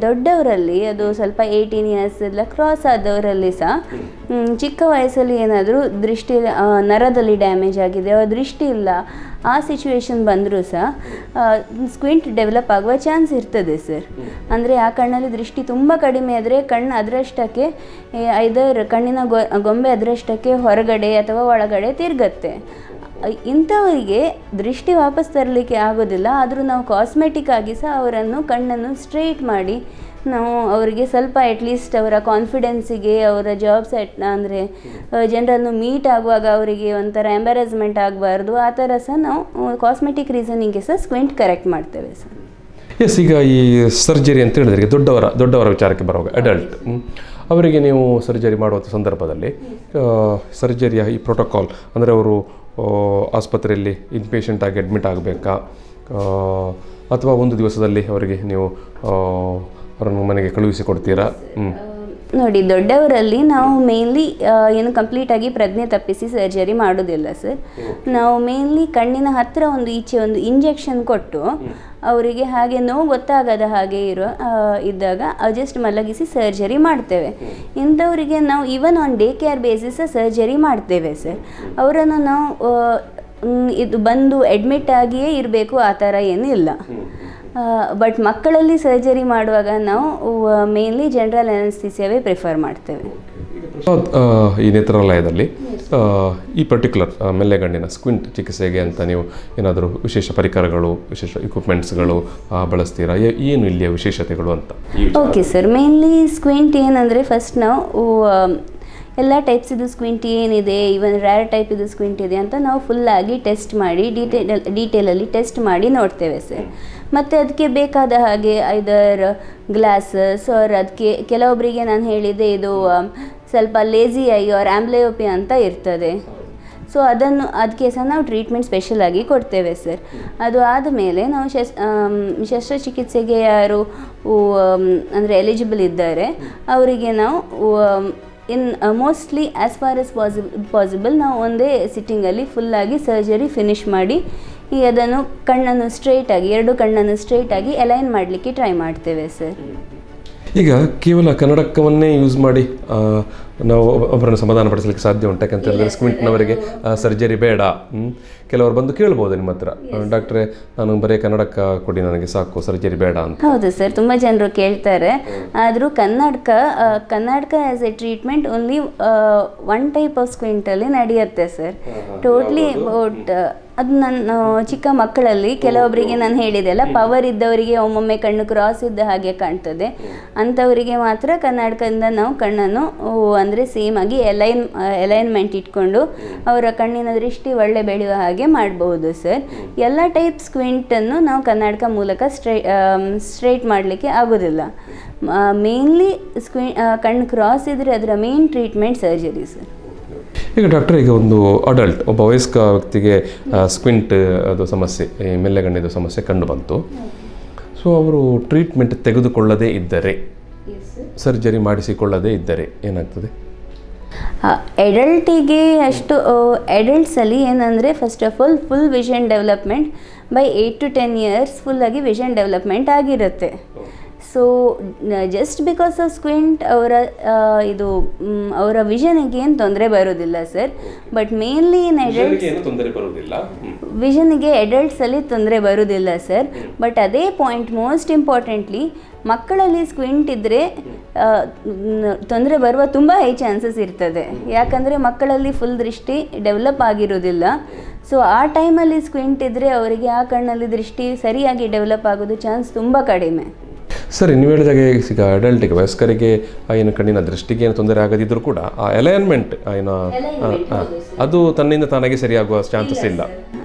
ದೊಡ್ಡವರಲ್ಲಿ ಅದು ಸ್ವಲ್ಪ 18 ಇಯರ್ಸ್ ಎಲ್ಲ ಕ್ರಾಸ್ ಆದವರಲ್ಲಿ ಸಹ ಚಿಕ್ಕ ವಯಸ್ಸಲ್ಲಿ ಏನಾದರೂ ದೃಷ್ಟಿ ನರದಲ್ಲಿ ಡ್ಯಾಮೇಜ್ ಆಗಿದೆ, ದೃಷ್ಟಿ ಇಲ್ಲ, ಆ ಸಿಚುವೇಶನ್ ಬಂದರೂ ಸಹ ಸ್ಕ್ವಿಂಟ್ ಡೆವಲಪ್ ಆಗುವ ಚಾನ್ಸ್ ಇರ್ತದೆ ಸರ್. ಅಂದರೆ ಆ ಕಣ್ಣಲ್ಲಿ ದೃಷ್ಟಿ ತುಂಬ ಕಡಿಮೆ ಆದರೆ ಕಣ್ಣು ಅದರಷ್ಟಕ್ಕೆ ಐದರ್ ಕಣ್ಣಿನ ಗೊಂಬೆ ಅದರಷ್ಟಕ್ಕೆ ಹೊರಗಡೆ ಅಥವಾ ಒಳಗಡೆ ತಿರುಗತ್ತೆ. ಇಂಥವರಿಗೆ ದೃಷ್ಟಿ ವಾಪಸ್ ತರಲಿಕ್ಕೆ ಆಗೋದಿಲ್ಲ. ಆದರೂ ನಾವು ಕಾಸ್ಮೆಟಿಕ್ ಆಗಿ ಸಹ ಅವರನ್ನು ಕಣ್ಣನ್ನು ಸ್ಟ್ರೈಟ್ ಮಾಡಿ ನಾವು ಅವರಿಗೆ ಸ್ವಲ್ಪ ಅಟ್ಲೀಸ್ಟ್ ಅವರ ಕಾನ್ಫಿಡೆನ್ಸಿಗೆ, ಅವರ ಜಾಬ್ ಸೆಟ್ ಅಂದರೆ ಜನರನ್ನು ಮೀಟ್ ಆಗುವಾಗ ಅವರಿಗೆ ಒಂಥರ ಎಂಬಾರಸ್ಮೆಂಟ್ ಆಗಬಾರ್ದು, ಆ ಥರ ಸಹ ನಾವು ಕಾಸ್ಮೆಟಿಕ್ ರೀಸನಿಗೆ ಸಹ ಸ್ಕ್ವಿಂಟ್ ಕರೆಕ್ಟ್ ಮಾಡ್ತೇವೆ ಸರ್. ಎಸ್, ಈಗ ಈ ಸರ್ಜರಿ ಅಂತ ಹೇಳಿದ್ರೆ ಈಗ ದೊಡ್ಡವರ ವಿಚಾರಕ್ಕೆ ಬರುವಾಗ ಅಡಲ್ಟ್ ಅವರಿಗೆ ನೀವು ಸರ್ಜರಿ ಮಾಡುವಂಥ ಸಂದರ್ಭದಲ್ಲಿ ಸರ್ಜರಿಯ ಈ ಪ್ರೋಟೋಕಾಲ್ ಅಂದರೆ ಅವರು ಆಸ್ಪತ್ರೆಯಲ್ಲಿ ಇನ್ಪೇಷಂಟ್ ಆಗಿ ಅಡ್ಮಿಟ್ ಆಗಬೇಕಾ ಅಥವಾ ಒಂದು ದಿವಸದಲ್ಲಿ ಅವರಿಗೆ ನೀವು ಅವರನ್ನು ಮನೆಗೆ ಕಳುಹಿಸಿಕೊಡ್ತೀರಾ? ನೋಡಿ, ದೊಡ್ಡವರಲ್ಲಿ ನಾವು ಮೇನ್ಲಿ ಏನು ಕಂಪ್ಲೀಟಾಗಿ ಪ್ರಜ್ಞೆ ತಪ್ಪಿಸಿ ಸರ್ಜರಿ ಮಾಡೋದಿಲ್ಲ ಸರ್. ನಾವು ಮೇನ್ಲಿ ಕಣ್ಣಿನ ಹತ್ತಿರ ಈಚೆ ಒಂದು ಇಂಜೆಕ್ಷನ್ ಕೊಟ್ಟು ಅವರಿಗೆ ಹಾಗೆ ನೋವು ಗೊತ್ತಾಗದ ಹಾಗೆ ಇದ್ದಾಗ ಜಸ್ಟ್ ಮಲಗಿಸಿ ಸರ್ಜರಿ ಮಾಡ್ತೇವೆ. ಇಂಥವರಿಗೆ ನಾವು even on day care basis surgery ಮಾಡ್ತೇವೆ ಸರ್. ಅವರನ್ನು ನಾವು ಇದು ಬಂದು ಅಡ್ಮಿಟ್ ಆಗಿಯೇ ಇರಬೇಕು ಆ ಥರ ಏನೂ ಇಲ್ಲ. ಬಟ್ ಮಕ್ಕಳಲ್ಲಿ ಸರ್ಜರಿ ಮಾಡುವಾಗ ನಾವು ಮೇನ್ಲಿ ಜನರಲ್ ಅನೆಸ್ಥಿಸಿಯಾವೇ ಪ್ರಿಫರ್ ಮಾಡ್ತೇವೆ. ಈ ನೇತ್ರಾಲಯದಲ್ಲಿ ಈ ಪರ್ಟಿಕ್ಯುಲರ್ ಮೆಲ್ಲೆಗಣ್ಣಿನ ಸ್ಕ್ವಿಂಟ್ ಚಿಕಿತ್ಸೆಗೆ ಅಂತ ನೀವು ಏನಾದರೂ ವಿಶೇಷ ಪರಿಕರಗಳು, ವಿಶೇಷ ಇಕ್ವಿಪ್ಮೆಂಟ್ಸ್ಗಳು ಬಳಸ್ತೀರಾ? ಏನು ಇಲ್ಲಿಯ ವಿಶೇಷತೆಗಳು ಅಂತ? ಓಕೆ ಸರ್, ಮೇನ್ಲಿ ಸ್ಕ್ವಿಂಟ್ ಏನಂದರೆ ಫಸ್ಟ್ ನಾವು ಎಲ್ಲ ಟೈಪ್ಸಿದು ಸ್ಕ್ವಿಂಟ್ ಏನಿದೆ, ಈವನ್ ರ್ಯಾರ್ ಟೈಪ್ ಇದು ಸ್ಕ್ವಿಂಟ್ ಇದೆ ಅಂತ ನಾವು ಫುಲ್ಲಾಗಿ ಟೆಸ್ಟ್ ಮಾಡಿ ಡೀಟೇಲಲ್ಲಿ ಟೆಸ್ಟ್ ಮಾಡಿ ನೋಡ್ತೇವೆ ಸರ್. ಮತ್ತು ಅದಕ್ಕೆ ಬೇಕಾದ ಹಾಗೆ ಐದರ್ ಗ್ಲಾಸಸ್ ಆರ್ ಅದಕ್ಕೆ ಕೆಲವೊಬ್ಬರಿಗೆ ನಾನು ಹೇಳಿದೆ ಇದು ಸ್ವಲ್ಪ ಲೇಜಿ ಐ ಆರ್ ಆಂಬ್ಲಯೋಪಿ ಅಂತ ಇರ್ತದೆ. ಸೊ ಅದಕ್ಕೆ ಸಹ ನಾವು ಟ್ರೀಟ್ಮೆಂಟ್ ಸ್ಪೆಷಲ್ ಆಗಿ ಕೊಡ್ತೇವೆ ಸರ್. ಅದು ಆದಮೇಲೆ ನಾವು ಶಸ್ತ್ರಚಿಕಿತ್ಸೆಗೆ ಯಾರು ಅಂದರೆ ಎಲಿಜಿಬಲ್ ಇದ್ದಾರೆ ಅವರಿಗೆ ನಾವು mostly as for as possible ನಾವು ಒಂದೇ ಸಿಟ್ಟಿಂಗಲ್ಲಿ ಫುಲ್ಲಾಗಿ ಸರ್ಜರಿ ಫಿನಿಷ್ ಮಾಡಿ ಅದನ್ನು ಎರಡು ಕಣ್ಣನ್ನು ಸ್ಟ್ರೈಟಾಗಿ ಅಲೈನ್ ಮಾಡಲಿಕ್ಕೆ ಟ್ರೈ ಮಾಡ್ತೇವೆ ಸರ್. ಈಗ ಕೇವಲ ಕನ್ನಡಕವನ್ನೇ ಯೂಸ್ ಮಾಡಿ ನಾವು ಒಬ್ಬರನ್ನು ಸಮಾಧಾನ ಪಡಿಸಲಿಕ್ಕೆ ಸಾಧ್ಯ ಉಂಟು? ಯಾಕಂತ ಹೇಳಿದ್ರೆ ಸ್ಕ್ವಿಂಟ್ನವರಿಗೆ ಸರ್ಜರಿ ಬೇಡ. ಕೆಲವರು ಬಂದು ಕೇಳ್ಬೋದು ನಿಮ್ಮ ಹತ್ರ, ಡಾಕ್ಟ್ರೇ ನಾನು ಬರೀ ಕನ್ನಡಕ ಕೊಡಿ, ನನಗೆ ಸಾಕು, ಸರ್ಜರಿ ಬೇಡ ಅಂತ. ಹೌದು ಸರ್, ತುಂಬ ಜನರು ಕೇಳ್ತಾರೆ. ಆದರೂ ಕನ್ನಡಕ as a treatment only one type of ಸ್ಕ್ವಿಂಟಲ್ಲಿ ನಡೆಯುತ್ತೆ ಸರ್. ಟೋಟ್ಲಿ ಅಬೌಟ್ ಅದು ನನ್ನ ಚಿಕ್ಕ ಮಕ್ಕಳಲ್ಲಿ ಕೆಲವೊಬ್ಬರಿಗೆ ನಾನು ಹೇಳಿದೆ ಅಲ್ಲ, ಪವರ್ ಇದ್ದವರಿಗೆ ಒಮ್ಮೊಮ್ಮೆ ಕಣ್ಣು ಕ್ರಾಸ್ ಇದ್ದ ಹಾಗೆ ಕಾಣ್ತದೆ. ಅಂಥವರಿಗೆ ಮಾತ್ರ ಕನ್ನಡಕದಿಂದ ನಾವು ಕಣ್ಣನ್ನು ಅಂದರೆ ಸೇಮ್ ಆಗಿ ಅಲೈನ್ಮೆಂಟ್ ಇಟ್ಕೊಂಡು ಅವರ ಕಣ್ಣಿನ ದೃಷ್ಟಿ ಒಳ್ಳೆ ಬೆಳೆಯುವ ಹಾಗೆ ಮಾಡಬಹುದು ಸರ್. ಎಲ್ಲ ಟೈಪ್ ಸ್ಕ್ವಿಂಟನ್ನು ನಾವು ಕನ್ನಡಕ ಮೂಲಕ ಸ್ಟ್ರೈಟ್ ಮಾಡಲಿಕ್ಕೆ ಆಗೋದಿಲ್ಲ. ಮೇನ್ಲಿ ಕಣ್ಣು ಕ್ರಾಸ್ ಇದ್ದರೆ ಅದರ ಮೇನ್ ಟ್ರೀಟ್ಮೆಂಟ್ ಸರ್ಜರಿ ಸರ್. ಈಗ ಡಾಕ್ಟರ್, ಈಗ ಒಬ್ಬ ವಯಸ್ಕ ವ್ಯಕ್ತಿಗೆ ಸ್ಕ್ವಿಂಟ್ ಅದು ಸಮಸ್ಯೆ, ಮೆಲ್ಲೆಗಣ್ಣಿದು ಸಮಸ್ಯೆ ಕಂಡು ಬಂತು. ಸೊ ಅವರು ಟ್ರೀಟ್ಮೆಂಟ್ ತೆಗೆದುಕೊಳ್ಳದೇ ಇದ್ದರೆ, ಸರ್ಜರಿ ಮಾಡಿಸಿಕೊಳ್ಳದೇ ಇದ್ದರೆ ಏನಾಗ್ತದೆ? ಎಡಲ್ಟಿಗೆ ಎಡಲ್ಟ್ಸಲ್ಲಿ ಏನಂದರೆ first of all full vision development by 8 to 10 years ಫುಲ್ಲಾಗಿ ವಿಷನ್ ಡೆವಲಪ್ಮೆಂಟ್ ಆಗಿರುತ್ತೆ. So just because of squint ಅವರ ವಿಷನಿಗೆ ಏನು ತೊಂದರೆ ಬರೋದಿಲ್ಲ ಸರ್. ಬಟ್ ಮೇನ್ಲಿ ಇನ್ ವಿಷನಿಗೆ ಎಡಲ್ಟ್ಸಲ್ಲಿ ತೊಂದರೆ ಬರೋದಿಲ್ಲ ಸರ್. ಬಟ್ ಅದೇ ಪಾಯಿಂಟ್ ಮೋಸ್ಟ್ ಇಂಪಾರ್ಟೆಂಟ್ಲಿ ಮಕ್ಕಳಲ್ಲಿ ಸ್ಕ್ವಿಂಟ್ ಇದ್ದರೆ ತೊಂದರೆ ಬರುವ ತುಂಬ ಹೈ ಚಾನ್ಸಸ್ ಇರ್ತದೆ. ಯಾಕಂದರೆ ಮಕ್ಕಳಲ್ಲಿ ಫುಲ್ ದೃಷ್ಟಿ ಡೆವಲಪ್ ಆಗಿರೋದಿಲ್ಲ. ಸೊ ಆ ಟೈಮಲ್ಲಿ ಸ್ಕ್ವಿಂಟ್ ಇದ್ದರೆ ಅವರಿಗೆ ಆ ಕಣ್ಣಲ್ಲಿ ದೃಷ್ಟಿ ಸರಿಯಾಗಿ ಡೆವಲಪ್ ಆಗೋದು ಚಾನ್ಸ್ ತುಂಬ ಕಡಿಮೆ. ಸರಿ, ನೀವು ಹೇಳಿದಾಗೆ ಈಗ ಅಡಲ್ಟಿಗೆ, ವಯಸ್ಕರಿಗೆ ಏನು ಕಣ್ಣಿನ ದೃಷ್ಟಿಗೆ ಏನು ತೊಂದರೆ ಆಗದಿದ್ದರೂ ಕೂಡ ಆ ಅಲೈನ್ಮೆಂಟ್ ಅದು ತನ್ನಿಂದ ತಾನಾಗಿ ಸರಿಯಾಗುವ ಚಾನ್ಸಸ್ ಇಲ್ಲ.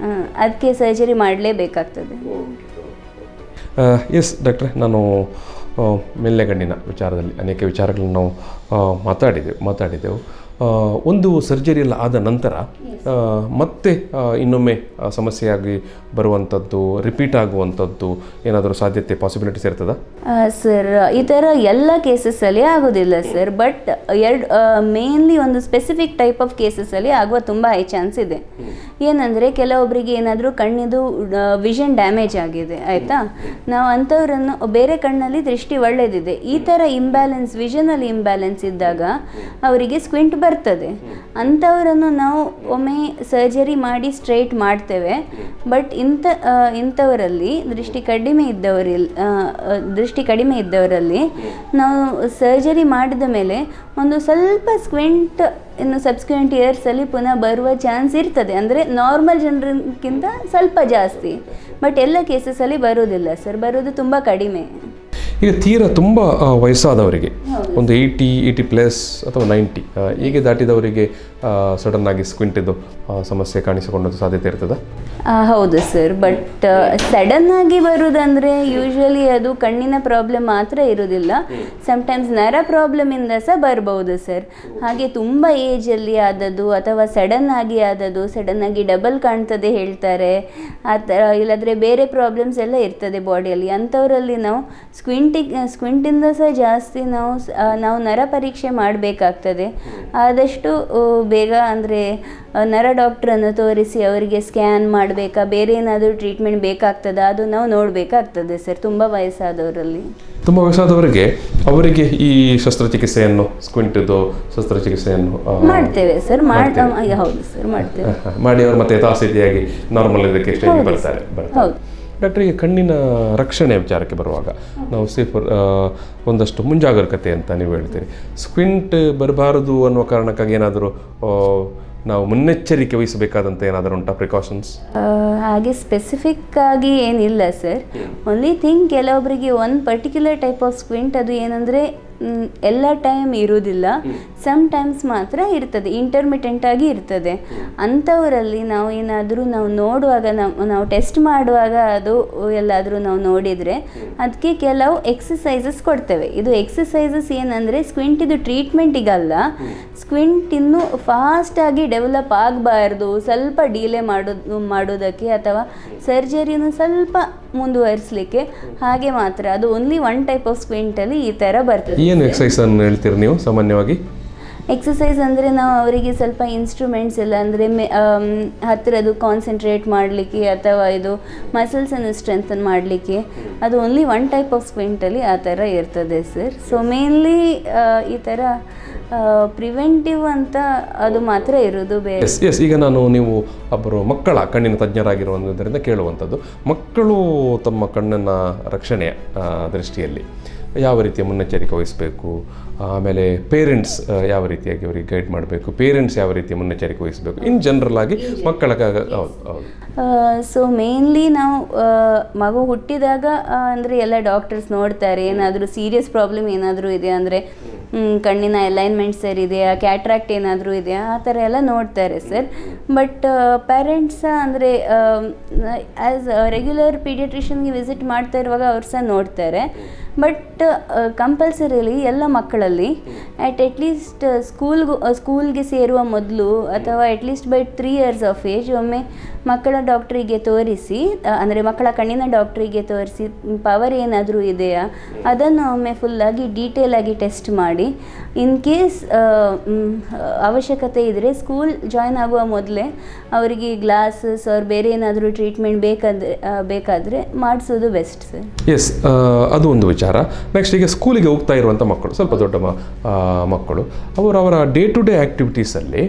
ಅದಕ್ಕೆ ಸರ್ಜರಿ ಮಾಡಲೇಬೇಕಾಗ್ತದೆ. ಎಸ್ ಡಾಕ್ಟ್ರೆ, ನಾನು ಮೆಲ್ಲೆಗಣ್ಣಿನ ವಿಚಾರದಲ್ಲಿ ಅನೇಕ ವಿಚಾರಗಳನ್ನು ನಾವು ಮಾತಾಡಿದೆವು. ಒಂದು ಸರ್ಜರಿ ಎಲ್ಲ ಆದ ನಂತರ ಮತ್ತೆ ಇನ್ನೊಮ್ಮೆ ಸಮಸ್ಯೆಯಾಗಿ ಬರುವಂಥದ್ದು, ರಿಪೀಟ್ ಆಗುವಂಥದ್ದು ಏನಾದರೂ ಸಾಧ್ಯತೆ, ಪಾಸಿಬಿಲಿಟೀಸ್ ಇರ್ತದಾ? ಸರ್, ಈ ಥರ ಎಲ್ಲ ಕೇಸಸ್ಸಲ್ಲಿ ಆಗೋದಿಲ್ಲ ಸರ್. ಬಟ್ ಮೇನ್ಲಿ ಒಂದು ಸ್ಪೆಸಿಫಿಕ್ ಟೈಪ್ ಆಫ್ ಕೇಸಸ್ಸಲ್ಲಿ ಆಗುವ ತುಂಬ ಹೈ ಚಾನ್ಸ್ ಇದೆ. ಏನಂದರೆ ಕೆಲವೊಬ್ಬರಿಗೆ ಏನಾದರೂ ಕಣ್ಣಿದು ವಿಷನ್ ಡ್ಯಾಮೇಜ್ ಆಗಿದೆ, ಆಯಿತಾ, ನಾವು ಅಂಥವ್ರನ್ನು ಬೇರೆ ಕಣ್ಣಲ್ಲಿ ದೃಷ್ಟಿ ಒಳ್ಳೆಯದಿದೆ, ಈ ಥರ ಇಂಬ್ಯಾಲೆನ್ಸ್, ವಿಷನಲ್ಲಿ ಇಂಬ್ಯಾಲೆನ್ಸ್ ಇದ್ದಾಗ ಅವರಿಗೆ ಸ್ಕ್ವಿಂಟ್ ಬರ್ತದೆ. ಅಂಥವರನ್ನು ನಾವು ಒಮ್ಮೆ ಸರ್ಜರಿ ಮಾಡಿ ಸ್ಟ್ರೈಟ್ ಮಾಡ್ತೇವೆ. ಬಟ್ ಇಂಥವರಲ್ಲಿ ದೃಷ್ಟಿ ಕಡಿಮೆ ಇದ್ದವರಲ್ಲಿ ನಾವು ಸರ್ಜರಿ ಮಾಡಿದ ಮೇಲೆ ಒಂದು ಸ್ವಲ್ಪ ಸ್ಕ್ವಿಂಟ್ ಇನ್ನು ಸಬ್ಸ್ಕ್ವೆಂಟ್ ಇಯರ್ಸಲ್ಲಿ ಪುನಃ ಬರುವ ಚಾನ್ಸ್ ಇರ್ತದೆ. ಅಂದರೆ ನಾರ್ಮಲ್ ಜನರಿಗಿಂತ ಸ್ವಲ್ಪ ಜಾಸ್ತಿ. ಬಟ್ ಎಲ್ಲ ಕೇಸಸಲ್ಲಿ ಬರೋದಿಲ್ಲ ಸರ್, ಬರೋದು ತುಂಬ ಕಡಿಮೆ. ಈಗ ತೀರಾ ತುಂಬ ವಯಸ್ಸಾದವರಿಗೆ, ಒಂದು 80 ಪ್ಲಸ್ ಅಥವಾ 90 ಹೀಗೆ ದಾಟಿದವರಿಗೆ ಸಡನ್ ಆಗಿ ಸ್ಕ್ವಿಂಟಿದ್ದು ಸಮಸ್ಯೆ ಕಾಣಿಸಿಕೊಳ್ಳೋದು ಸಾಧ್ಯತೆ ಇರ್ತದೆ? ಹೌದು ಸರ್. ಬಟ್ ಸಡನ್ ಆಗಿ ಬರುವುದಂದರೆ ಯೂಶ್ವಲಿ ಅದು ಕಣ್ಣಿನ ಪ್ರಾಬ್ಲಮ್ ಮಾತ್ರ ಇರೋದಿಲ್ಲ, ಸಮ್ಟೈಮ್ಸ್ ನರ ಪ್ರಾಬ್ಲಮಿಂದ ಸಹ ಬರ್ಬೋದು ಸರ್. ಹಾಗೆ ತುಂಬ ಏಜಲ್ಲಿ ಆದದ್ದು ಅಥವಾ ಸಡನ್ ಆಗಿ ಡಬಲ್ ಕಾಣ್ತದೆ ಹೇಳ್ತಾರೆ, ಆ ಥರ, ಇಲ್ಲಾಂದರೆ ಬೇರೆ ಪ್ರಾಬ್ಲಮ್ಸ್ ಎಲ್ಲ ಇರ್ತದೆ ಬಾಡಿಯಲ್ಲಿ. ಅಂಥವರಲ್ಲಿ ನಾವು ಸ್ಕ್ವಿಂಟಿಂದ ಸಹ ಜಾಸ್ತಿ ನಾವು ನರ ಪರೀಕ್ಷೆ ಮಾಡಬೇಕಾಗ್ತದೆ. ಆದಷ್ಟು ಬೇಗ ಅಂದರೆ ನರ ಡಾಕ್ಟ್ರನ್ನು ತೋರಿಸಿ ಅವರಿಗೆ ಸ್ಕ್ಯಾನ್ ಮಾಡಬೇಕಾ, ಬೇರೆ ಏನಾದರೂ ಟ್ರೀಟ್ಮೆಂಟ್ ಬೇಕಾಗ್ತದಾ, ಅದು ನಾವು ನೋಡಬೇಕಾಗ್ತದೆ ಸರ್. ತುಂಬ ವಯಸ್ಸಾದವರಲ್ಲಿ, ತುಂಬ ವಯಸ್ಸಾದವರಿಗೆ ಅವರಿಗೆ ಈ ಶಸ್ತ್ರಚಿಕಿತ್ಸೆಯನ್ನು, ಸ್ಕ್ವಿಂಟಿದ್ದು ಶಸ್ತ್ರಚಿಕಿತ್ಸೆಯನ್ನು ಮಾಡ್ತೇವೆ ಸರ್. ಹೌದು ಸರ್, ಮಾಡ್ತೇವೆ. ಮಾಡಿ ಅವರು ಮತ್ತೆ ಯಥಾಸ್ಥಿತಿಯಾಗಿ ನಾರ್ಮಲ್ ಇದಕ್ಕೆ ಸ್ಟೇಜಿಗೆ ಬರ್ತಾರೆ. ಹೌದು ಡಾಕ್ಟ್ರಿಗೆ ಕಣ್ಣಿನ ರಕ್ಷಣೆ ವಿಚಾರಕ್ಕೆ ಬರುವಾಗ ನಾವು ಒಂದಷ್ಟು ಮುಂಜಾಗರೂಕತೆ ಅಂತ ನೀವು ಹೇಳ್ತೀರಿ. ಸ್ಕ್ವಿಂಟ್ ಬರಬಾರದು ಅನ್ನುವ ಕಾರಣಕ್ಕಾಗಿ ಏನಾದರೂ ನಾವು ಮುನ್ನೆಚ್ಚರಿಕೆ ವಹಿಸಬೇಕಾದಂಥ ಏನಾದರೂ ಉಂಟಾ ಪ್ರಿಕಾಷನ್ಸ್? ಹಾಗೆ ಸ್ಪೆಸಿಫಿಕ್ ಆಗಿ ಏನಿಲ್ಲ ಸರ್. ಓನ್ಲಿ ಥಿಂಗ್, ಕೆಲವೊಬ್ಬರಿಗೆ ಒಂದು ಪರ್ಟಿಕ್ಯುಲರ್ ಟೈಪ್ ಆಫ್ ಸ್ಕ್ವಿಂಟ್ ಅದು ಏನಂದರೆ ಎಲ್ಲ ಟೈಮ್ ಇರುವುದಿಲ್ಲ, ಸಮ್ ಟೈಮ್ಸ್ ಮಾತ್ರ ಇರ್ತದೆ, ಇಂಟರ್ಮಿಟೆಂಟ್ ಆಗಿ ಇರ್ತದೆ. ಅಂಥವರಲ್ಲಿ ನಾವು ಏನಾದರೂ ನೋಡುವಾಗ, ನಾವು ಟೆಸ್ಟ್ ಮಾಡುವಾಗ ಅದು ಎಲ್ಲಾದರೂ ನಾವು ನೋಡಿದರೆ ಅದಕ್ಕೆ ಕೆಲವು ಎಕ್ಸಸೈಸಸ್ ಕೊಡ್ತೇವೆ. ಇದು ಎಕ್ಸಸೈಸಸ್ ಏನಂದರೆ ಸ್ಕ್ವಿಂಟಿದು ಟ್ರೀಟ್ಮೆಂಟಿಗಲ್ಲ, ಸ್ಕ್ವಿಂಟ್ ಇನ್ನೂ ಫಾಸ್ಟಾಗಿ ಡೆವಲಪ್ ಆಗಬಾರ್ದು, ಸ್ವಲ್ಪ ಡಿಲೇ ಮಾಡೋದಕ್ಕೆ ಅಥವಾ ಸರ್ಜರಿನೂ ಸ್ವಲ್ಪ ಮುಂದುವರಿಸಲಿಕ್ಕೆ, ಹಾಗೆ ಮಾತ್ರ. ಅದು ಓನ್ಲಿ ಒನ್ ಟೈಪ್ ಆಫ್ ಸ್ಕ್ವಿಂಟಲ್ಲಿ ಈ ಥರ ಬರ್ತದೆ. ಏನು ಎಕ್ಸಸೈಸ್ ಅನ್ನು ಹೇಳ್ತೀರಿ ನೀವು ಸಾಮಾನ್ಯವಾಗಿ? ಎಕ್ಸಸೈಸ್ ಅಂದರೆ ನಾವು ಅವರಿಗೆ ಸ್ವಲ್ಪ ಇನ್ಸ್ಟ್ರೂಮೆಂಟ್ಸ್ ಎಲ್ಲ, ಅಂದರೆ ಹತ್ತಿರದು ಕಾನ್ಸಂಟ್ರೇಟ್ ಮಾಡಲಿಕ್ಕೆ ಅಥವಾ ಇದು ಮಸಲ್ಸನ್ನು ಸ್ಟ್ರೆಂಥನ್ ಮಾಡಲಿಕ್ಕೆ, ಅದು ಓನ್ಲಿ ಒನ್ ಟೈಪ್ ಆಫ್ ಸ್ಕ್ವಿಂಟಲ್ಲಿ ಆ ಥರ ಇರ್ತದೆ ಸರ್. ಸೊ ಮೇನ್ಲಿ ಈ ಥರ ಪ್ರಿವೆಂಟಿವ್ ಅಂತ ಅದು ಮಾತ್ರ ಇರೋದು, ಬೇರೆ. ಎಸ್ ಈಗ ನೀವು ಒಬ್ಬರು ಮಕ್ಕಳ ಕಣ್ಣಿನ ತಜ್ಞರಾಗಿರುವುದರಿಂದ ಕೇಳುವಂಥದ್ದು, ಮಕ್ಕಳು ತಮ್ಮ ಕಣ್ಣಿನ ರಕ್ಷಣೆಯ ದೃಷ್ಟಿಯಲ್ಲಿ ಯಾವ ರೀತಿಯ ಮುನ್ನೆಚ್ಚರಿಕೆ ವಹಿಸಬೇಕು, ಆಮೇಲೆ ಪೇರೆಂಟ್ಸ್ ಯಾವ ರೀತಿಯಾಗಿ ಅವರಿಗೆ ಗೈಡ್ ಮಾಡಬೇಕು, ಪೇರೆಂಟ್ಸ್ ಯಾವ ರೀತಿಯ ಮುನ್ನೆಚ್ಚರಿಕೆ ವಹಿಸಬೇಕು ಇನ್ ಜನರಲ್ ಆಗಿ ಮಕ್ಕಳಿಗಾಗ? ಹೌದು. ಸೊ ಮೇನ್ಲಿ ನಾವು ಮಗು ಹುಟ್ಟಿದಾಗ ಅಂದರೆ ಎಲ್ಲ ಡಾಕ್ಟರ್ಸ್ ನೋಡ್ತಾರೆ, ಏನಾದರೂ ಸೀರಿಯಸ್ ಪ್ರಾಬ್ಲಮ್ ಏನಾದರೂ ಇದೆ ಅಂದರೆ ಕಣ್ಣಿನ ಅಲೈನ್ಮೆಂಟ್ ಸರಿ ಇದೆಯಾ, ಕ್ಯಾಟ್ರಾಕ್ಟ್ ಏನಾದರೂ ಇದೆಯಾ, ಆ ಥರ ಎಲ್ಲ ನೋಡ್ತಾರೆ ಸರ್. ಬಟ್ ಪೇರೆಂಟ್ಸ್ ಅಂದರೆ ಆ್ಯಸ್ ರೆಗ್ಯುಲರ್ ಪೀಡಿಯಾಟ್ರಿಷನ್ಗೆ ವಿಸಿಟ್ ಮಾಡ್ತಾ ಇರುವಾಗ ಅವ್ರು ಸಹ ನೋಡ್ತಾರೆ. ಬಟ್ ಕಂಪಲ್ಸರಿಲಿ ಎಲ್ಲ ಮಕ್ಕಳಲ್ಲಿ ಅಟ್ಲೀಸ್ಟ್ ಸ್ಕೂಲ್ಗೆ ಸೇರುವ ಮೊದಲು ಅಥವಾ at least by 3 years of age ಒಮ್ಮೆ ಮಕ್ಕಳ ಡಾಕ್ಟ್ರಿಗೆ ತೋರಿಸಿ, ಅಂದರೆ ಮಕ್ಕಳ ಕಣ್ಣಿನ ಡಾಕ್ಟ್ರಿಗೆ ತೋರಿಸಿ ಪವರ್ ಏನಾದರೂ ಇದೆಯಾ ಅದನ್ನು ಒಮ್ಮೆ ಫುಲ್ಲಾಗಿ ಡೀಟೇಲಾಗಿ ಟೆಸ್ಟ್ ಮಾಡಿ, ಇನ್ ಕೇಸ್ ಅವಶ್ಯಕತೆ ಇದ್ದರೆ ಸ್ಕೂಲ್ ಜಾಯ್ನ್ ಆಗುವ ಮೊದಲೇ ಅವರಿಗೆ ಗ್ಲಾಸಸ್ ಅವ್ರು ಬೇರೆ ಏನಾದರೂ ಟ್ರೀಟ್ಮೆಂಟ್ ಬೇಕಾದರೆ ಮಾಡಿಸೋದು ಬೆಸ್ಟ್ ಸರ್. ಎಸ್, ಅದು ಒಂದು ವಿಚಾರ. ನೆಕ್ಸ್ಟ್, ಈಗ ಸ್ಕೂಲಿಗೆ ಹೋಗ್ತಾ ಇರುವಂಥ ಮಕ್ಕಳು, ಸ್ವಲ್ಪ ದೊಡ್ಡ ಮಕ್ಕಳು, ಅವರ ಡೇ ಟು ಡೇ ಆ್ಯಕ್ಟಿವಿಟೀಸಲ್ಲಿ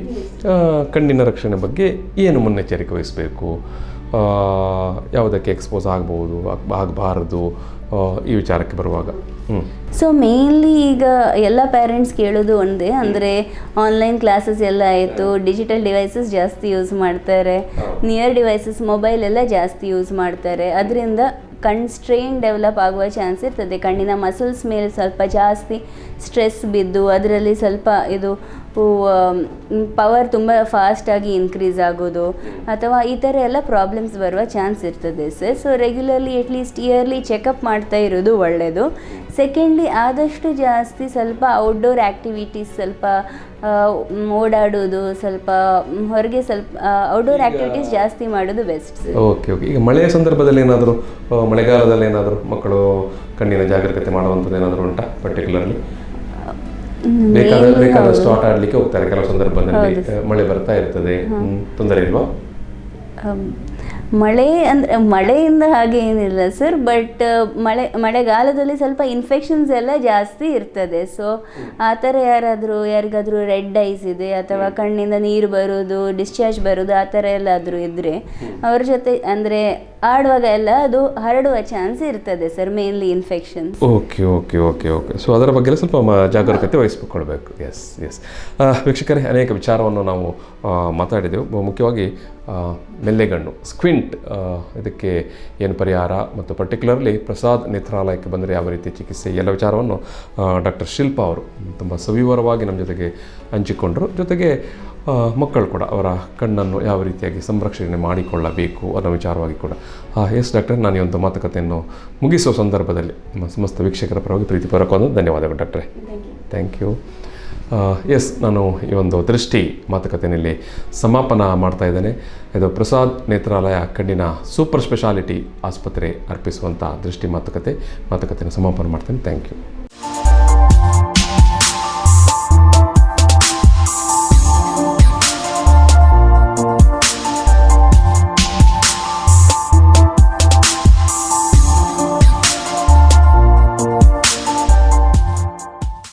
ಕಣ್ಣಿನ ರಕ್ಷಣೆ ಬಗ್ಗೆ ಏನು ಮುನ್ನೆಚ್ಚರಿಕೆ ವಹಿಸಬೇಕು, ಯಾವುದಕ್ಕೆ ಎಕ್ಸ್ಪೋಸ್ ಆಗ್ಬೋದು, ಆಗಬಾರ್ದು, ಈ ವಿಚಾರಕ್ಕೆ ಬರುವಾಗ? ಸೊ ಮೇನ್ಲಿ ಈಗ ಎಲ್ಲ ಪೇರೆಂಟ್ಸ್ ಕೇಳೋದು ಒಂದೇ, ಅಂದರೆ ಆನ್ಲೈನ್ ಕ್ಲಾಸಸ್ ಎಲ್ಲ ಆಯಿತು, ಡಿಜಿಟಲ್ ಡಿವೈಸಸ್ ಜಾಸ್ತಿ ಯೂಸ್ ಮಾಡ್ತಾರೆ, ನಿಯರ್ ಡಿವೈಸಸ್ ಮೊಬೈಲ್ ಎಲ್ಲ ಜಾಸ್ತಿ ಯೂಸ್ ಮಾಡ್ತಾರೆ. ಅದರಿಂದ ಕಣ್ ಸ್ಟ್ರೈನ್ ಡೆವಲಪ್ ಆಗುವ ಚಾನ್ಸ್ ಇರ್ತದೆ. ಕಣ್ಣಿನ ಮಸಲ್ಸ್ ಮೇಲೆ ಸ್ವಲ್ಪ ಜಾಸ್ತಿ ಸ್ಟ್ರೆಸ್ ಬಿದ್ದು ಅದರಲ್ಲಿ ಸ್ವಲ್ಪ ಇದು ಪವರ್ ತುಂಬ ಫಾಸ್ಟಾಗಿ ಇನ್ಕ್ರೀಸ್ ಆಗೋದು ಅಥವಾ ಈ ಥರ ಎಲ್ಲ ಪ್ರಾಬ್ಲಮ್ಸ್ ಬರುವ ಚಾನ್ಸ್ ಇರ್ತದೆ sir. So regularly at least yearly checkup ಮಾಡ್ತಾ ಇರೋದು ಒಳ್ಳೆಯದು. ಸೆಕೆಂಡ್ಲಿ ಆದಷ್ಟು ಜಾಸ್ತಿ ಸ್ವಲ್ಪ ಔಟ್ಡೋರ್ ಆ್ಯಕ್ಟಿವಿಟೀಸ್, ಸ್ವಲ್ಪ ಓಡಾಡೋದು, ಸ್ವಲ್ಪ ಹೊರಗೆ ಸ್ವಲ್ಪ ಔಟ್ಡೋರ್ ಆ್ಯಕ್ಟಿವಿಟೀಸ್ ಜಾಸ್ತಿ ಮಾಡೋದು ಬೆಸ್ಟ್. Okay okay. ಈಗ ಮಳೆಯ ಸಂದರ್ಭದಲ್ಲಿ ಏನಾದರೂ, ಮಳೆಗಾಲದಲ್ಲಿ ಏನಾದರೂ ಮಕ್ಕಳು ಕಣ್ಣಿನ ಜಾಗರೂಕತೆ ಮಾಡುವಂಥದ್ದು ಏನಾದರೂ ಉಂಟಾ ಪರ್ಟಿಕ್ಯುಲರ್ಲಿ? ಬೇಕಾದಷ್ಟು ಆಟ ಆಡಲಿಕ್ಕೆ ಹೋಗ್ತಾರೆ ಕೆಲವು ಸಂದರ್ಭದಲ್ಲಿ, ಮಳೆ ಬರ್ತಾ ಇರ್ತದೆ, ತೊಂದರೆ ಇಲ್ವಾ? ಮಳೆ ಅಂದರೆ ಮಳೆಯಿಂದ ಹಾಗೆ ಏನಿಲ್ಲ ಸರ್, ಬಟ್ ಮಳೆಗಾಲದಲ್ಲಿ ಸ್ವಲ್ಪ ಇನ್ಫೆಕ್ಷನ್ಸ್ ಎಲ್ಲ ಜಾಸ್ತಿ ಇರ್ತದೆ. ಸೊ ಆ ಥರ ಯಾರಿಗಾದರೂ ರೆಡ್ ಐಸ್ ಇದೆ ಅಥವಾ ಕಣ್ಣಿಂದ ನೀರು ಬರೋದು, ಡಿಸ್ಚಾರ್ಜ್ ಬರೋದು, ಆ ಥರ ಎಲ್ಲಾದರೂ ಇದ್ದರೆ ಅವ್ರ ಜೊತೆ ಅಂದರೆ ಆಡುವಾಗ ಎಲ್ಲ ಅದು ಹರಡುವ ಚಾನ್ಸ್ ಇರ್ತದೆ sir, mainly infection. Okay okay okay okay. So ಅದರ ಬಗ್ಗೆ ಸ್ವಲ್ಪ ಜಾಗರೂಕತೆ ವಹಿಸಿಕೊಳ್ಬೇಕು. S S. ವೀಕ್ಷಕರೇ, ಅನೇಕ ವಿಚಾರವನ್ನು ನಾವು ಮಾತಾಡಿದೆವು. ಮುಖ್ಯವಾಗಿ ಮೆಲ್ಲೆಗಣ್ಣು, ಸ್ಕ್ವಿಂಟ್, ಇದಕ್ಕೆ ಏನು ಪರಿಹಾರ ಮತ್ತು ಪರ್ಟಿಕ್ಯುಲರ್ಲಿ ಪ್ರಸಾದ್ ನೇತ್ರಾಲಯಕ್ಕೆ ಬಂದರೆ ಯಾವ ರೀತಿ ಚಿಕಿತ್ಸೆ, ಎಲ್ಲ ವಿಚಾರವನ್ನು ಡಾಕ್ಟರ್ ಶಿಲ್ಪಾ ಅವರು ತುಂಬ ಸವಿವರವಾಗಿ ನಮ್ಮ ಜೊತೆಗೆ ಹಂಚಿಕೊಂಡರು. ಜೊತೆಗೆ ಮಕ್ಕಳು ಕೂಡ ಅವರ ಕಣ್ಣನ್ನು ಯಾವ ರೀತಿಯಾಗಿ ಸಂರಕ್ಷಣೆ ಮಾಡಿಕೊಳ್ಳಬೇಕು ಅನ್ನೋ ವಿಚಾರವಾಗಿ ಕೂಡ. ಎಸ್ ಡಾಕ್ಟರ್, ನಾನು ಈ ಒಂದು ಮಾತುಕತೆಯನ್ನು ಮುಗಿಸುವ ಸಂದರ್ಭದಲ್ಲಿ ನಮ್ಮ ಸಮಸ್ತ ವೀಕ್ಷಕರ ಪರವಾಗಿ ಪ್ರೀತಿಪೂರ್ವಕವಾದ ಧನ್ಯವಾದಗಳು ಡಾಕ್ಟ್ರೇ. Thank you. ಎಸ್, ನಾನು ಈ ಒಂದು ದೃಷ್ಟಿ ಮಾತುಕತೆಯಲ್ಲಿ ಸಮಾಪನ ಮಾಡ್ತಾ ಇದ್ದೇನೆ. ಇದು ಪ್ರಸಾದ್ ನೇತ್ರಾಲಯ ಕಣ್ಣಿನ ಸೂಪರ್ ಸ್ಪೆಷಾಲಿಟಿ ಆಸ್ಪತ್ರೆ ಅರ್ಪಿಸುವಂಥ ದೃಷ್ಟಿ ಮಾತುಕತೆಯನ್ನು ಸಮಾಪನ ಮಾಡ್ತೇನೆ. Thank you.